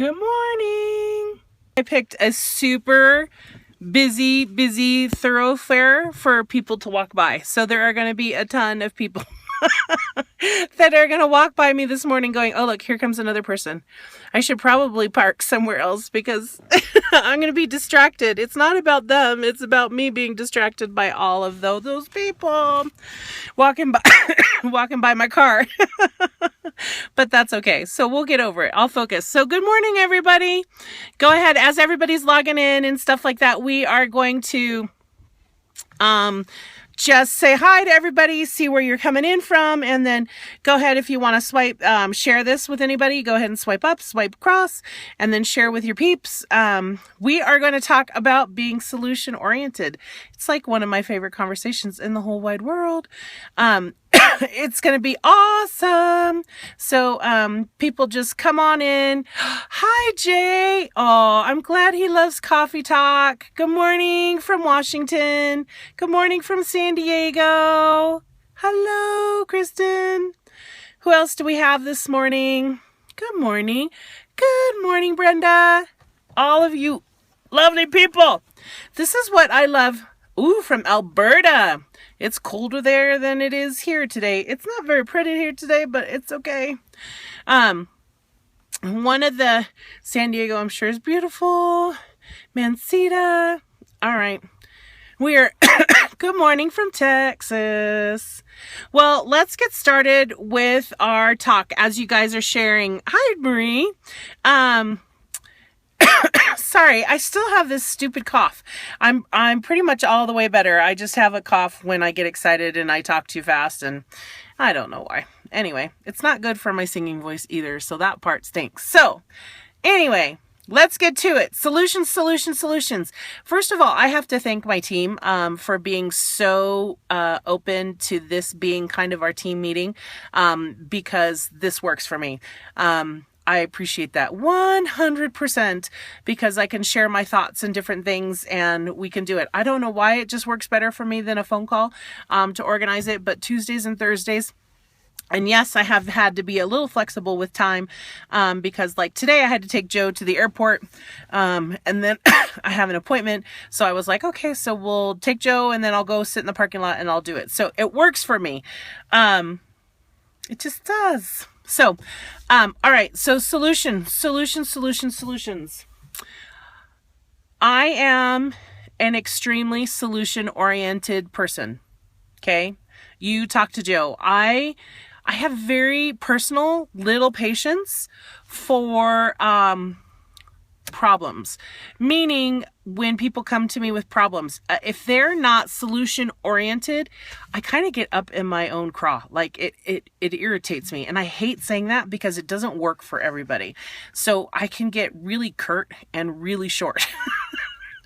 Good morning. I picked a super busy thoroughfare for people to walk by. So there are going to be a ton of people that are going to walk by me this morning going, oh, look, here comes another person. I should probably park somewhere else because I'm going to be distracted. It's not about them. It's about me being distracted by all of those people walking by, walking by my car. But that's okay. So we'll get over it. I'll focus. So good morning, everybody. Go ahead. As everybody's logging in and stuff like that, we are going to just say hi to everybody, see where you're coming in from, and then go ahead if you want to swipe, share this with anybody, go ahead and swipe up, swipe across, and then share with your peeps. We are going to talk about being solution oriented. It's like one of my favorite conversations in the whole wide world. It's going to be awesome. So, people just come on in. Hi, Jay. Oh, I'm glad he loves coffee talk. Good morning from Washington. Good morning from San Diego. Hello, Kristen. Who else do we have this morning? Good morning. Good morning, Brenda. All of you lovely people. This is what I love. Ooh, from Alberta. It's colder there than it is here today. It's not very pretty here today, but it's okay. One of the San Diego, I'm sure, is beautiful. Mancita. All right. We're good morning from Texas. Well, let's get started with our talk as you guys are sharing. Hi, Marie. Sorry, I still have this stupid cough. I'm pretty much all the way better. I just have a cough when I get excited and I talk too fast, and I don't know why. Anyway, it's not good for my singing voice either, so that part stinks. So, anyway, let's get to it. Solutions. First of all, I have to thank my team for being so open to this being kind of our team meeting because this works for me. I appreciate that 100% because I can share my thoughts and different things and we can do it. I don't know why it just works better for me than a phone call to organize it, but Tuesdays and Thursdays. And yes, I have had to be a little flexible with time because like today I had to take Joe to the airport and then I have an appointment. So I was like, okay, so we'll take Joe and then I'll go sit in the parking lot and I'll do it. So it works for me. It just does. So, all right. So solutions. I am an extremely solution-oriented person. Okay. You talk to Joe. I have very personal little patience for, problems, meaning when people come to me with problems, if they're not solution oriented, I kind of get up in my own craw. Like it irritates me. And I hate saying that because it doesn't work for everybody. So I can get really curt and really short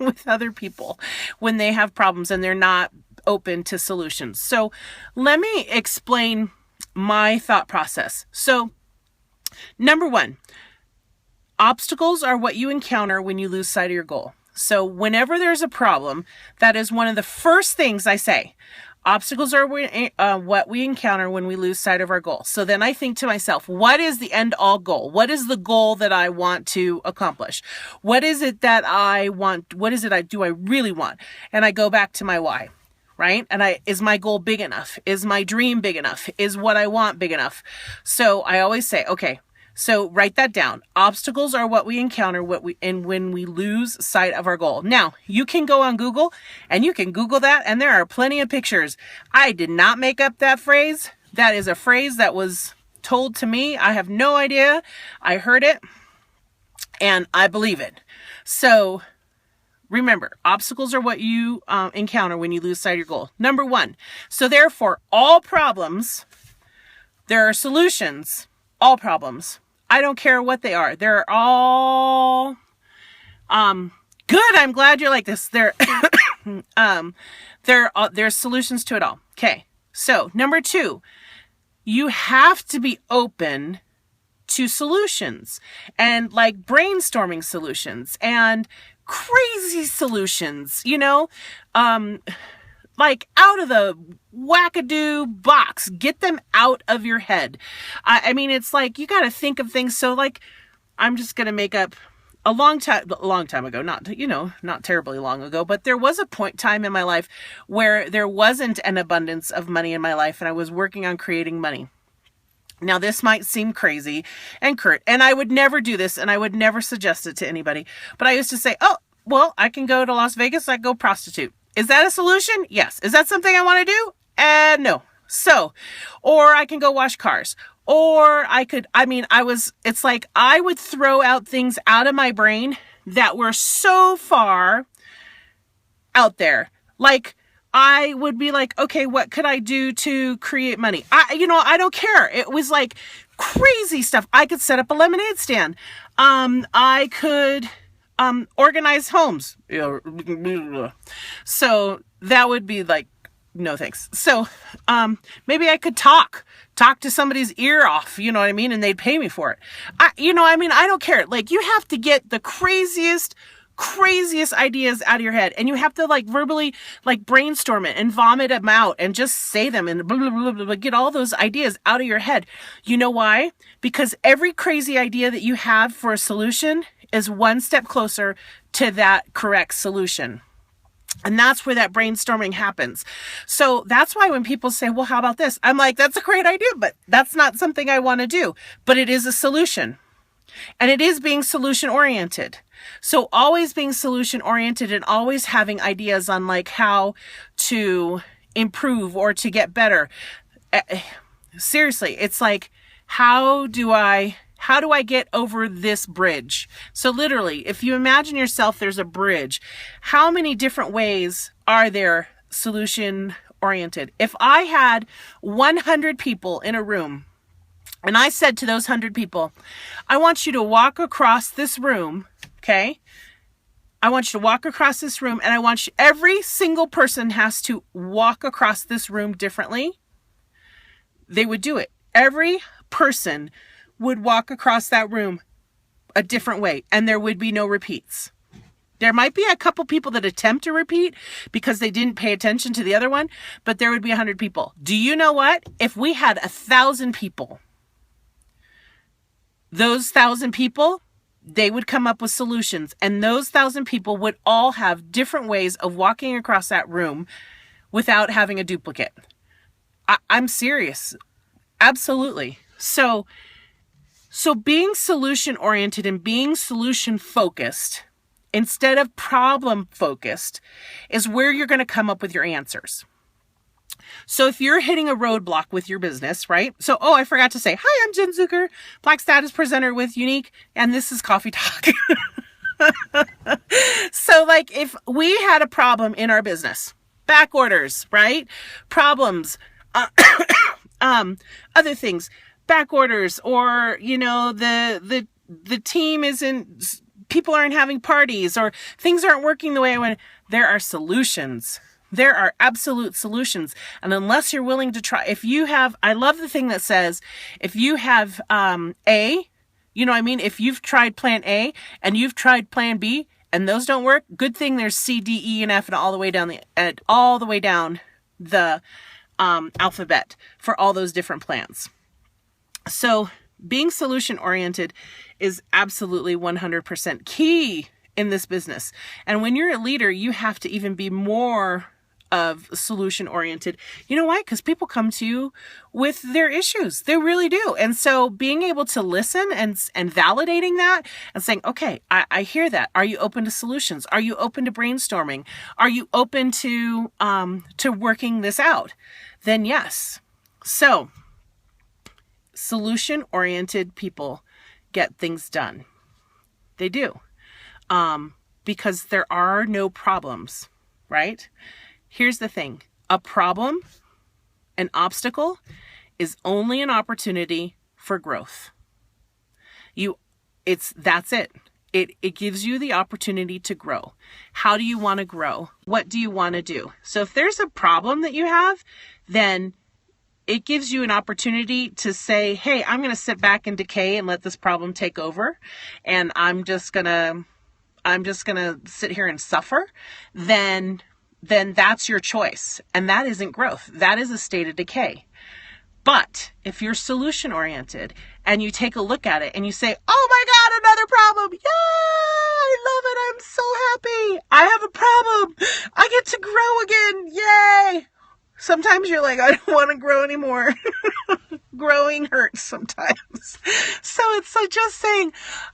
with other people when they have problems and they're not open to solutions. So let me explain my thought process. So number one, obstacles are what you encounter when you lose sight of your goal. So whenever there's a problem, that is one of the first things I say. Obstacles are what we encounter when we lose sight of our goal. So then I think to myself, what is the end all goal? What is the goal that I want to accomplish? What is it that I want? What is it do I really want? And I go back to my why, right? And is my goal big enough? Is my dream big enough? Is what I want big enough? So I always say, okay, so write that down. Obstacles are what we encounter when we lose sight of our goal. Now, you can go on Google and you can Google that and there are plenty of pictures. I did not make up that phrase. That is a phrase that was told to me. I have no idea. I heard it and I believe it. So remember, obstacles are what you encounter when you lose sight of your goal. Number one. So therefore, all problems, there are solutions. All problems. I don't care what they are. They're all good. I'm glad you're like this. There's solutions to it all. Okay. So number two, you have to be open to solutions and like brainstorming solutions and crazy solutions, like out of the wackadoo box. Get them out of your head. I mean, it's like you got to think of things. So like I'm just going to make up a long time ago, not terribly long ago, but there was a time in my life where there wasn't an abundance of money in my life, and I was working on creating money. Now, this might seem crazy and curt, and I would never do this, and I would never suggest it to anybody, but I used to say, oh, well, I can go to Las Vegas, I go prostitute. Is that a solution? Yes. Is that something I want to do? No. So, or I can go wash cars. Or it's like I would throw out things out of my brain that were so far out there. Like, I would be like, okay, what could I do to create money? I don't care. It was like crazy stuff. I could set up a lemonade stand. I could organize homes. So that would be like, no thanks. So maybe I could talk to somebody's ear off, you know what I mean? And they'd pay me for it. I don't care. Like, you have to get the craziest ideas out of your head, and you have to like verbally like brainstorm it and vomit them out and just say them and blah, blah, blah, blah, blah, get all those ideas out of your head. You know why? Because every crazy idea that you have for a solution is one step closer to that correct solution. And that's where that brainstorming happens. So that's why when people say, well, how about this? I'm like, that's a great idea, but that's not something I want to do. But it is a solution. And it is being solution oriented. So always being solution oriented and always having ideas on like how to improve or to get better. Seriously, it's like, how do I get over this bridge? So literally, if you imagine yourself, there's a bridge. How many different ways are there solution oriented? If I had 100 people in a room, and I said to those 100 people, I want you to walk across this room, okay? I want you to walk across this room, and every single person has to walk across this room differently. They would do it. Every person would walk across that room a different way, and there would be no repeats. There might be a couple people that attempt to repeat because they didn't pay attention to the other one, but there would be 100 people. Do you know what? If we had 1,000 people, those 1,000 people, they would come up with solutions, and those 1,000 people would all have different ways of walking across that room without having a duplicate. I'm serious. Absolutely. So being solution oriented and being solution focused instead of problem focused is where you're going to come up with your answers. So if you're hitting a roadblock with your business, right? So, I forgot to say, hi, I'm Jen Zucker, Black Status Presenter with Younique, and this is Coffee Talk. So like if we had a problem in our business, back orders, right? Problems, other things, back orders, or, the team people aren't having parties, or things aren't working the way I want. There are solutions. There are absolute solutions. And unless you're willing to try, I love the thing that says, if you have, if you've tried plan A and you've tried plan B and those don't work, good thing there's C, D, E, and F and all the way down the alphabet for all those different plans. So being solution oriented is absolutely 100% key in this business. And when you're a leader, you have to even be more of solution oriented. You know why? Because people come to you with their issues. They really do. And so being able to listen and validating that and saying, okay, I hear that. Are you open to solutions? Are you open to brainstorming? Are you open to working this out? Then yes. So solution oriented people get things done. They do. Because there are no problems, right? Here's the thing. A problem, an obstacle, is only an opportunity for growth. That's it. It gives you the opportunity to grow. How do you want to grow? What do you want to do? So if there's a problem that you have, then it gives you an opportunity to say, hey, I'm going to sit back and decay and let this problem take over. And I'm just going to sit here and suffer. Then that's your choice. And that isn't growth. That is a state of decay. But if you're solution oriented and you take a look at it and you say, oh my God, another problem. Yay! I love it. I'm so happy. I have a problem. I get to grow again. Yay! Sometimes you're like, I don't want to grow anymore. Growing hurts sometimes. So it's like just saying,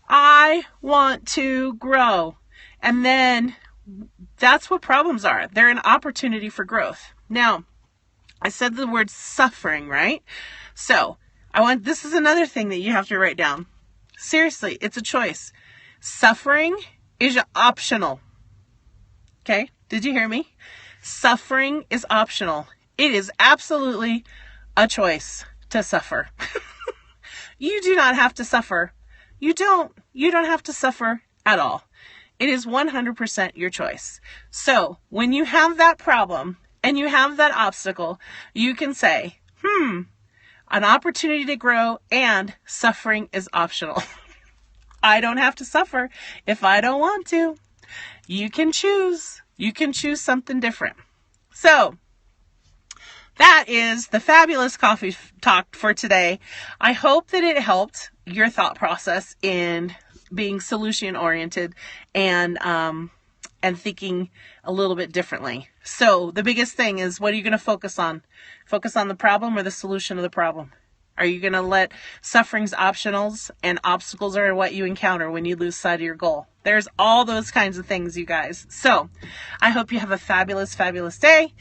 I want to grow. And then that's what problems are. They're an opportunity for growth. Now, I said the word suffering, right? So this is another thing that you have to write down. Seriously, it's a choice. Suffering is optional. Okay? Did you hear me? Suffering is optional. It is absolutely a choice to suffer. You do not have to suffer. You don't have to suffer at all. It is 100% your choice. So when you have that problem and you have that obstacle, you can say, an opportunity to grow and suffering is optional. I don't have to suffer if I don't want to. You can choose. You can choose something different. So that is the fabulous coffee talk for today. I hope that it helped your thought process in being solution oriented and thinking a little bit differently. So the biggest thing is, what are you going to focus on? Focus on the problem or the solution of the problem? Are you going to let suffering's optionals and obstacles are what you encounter when you lose sight of your goal? There's all those kinds of things, you guys. So I hope you have a fabulous, fabulous day.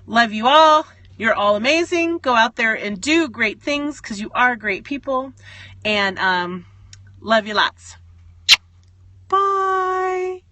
Love you all. You're all amazing. Go out there and do great things because you are great people. And love you lots. Bye.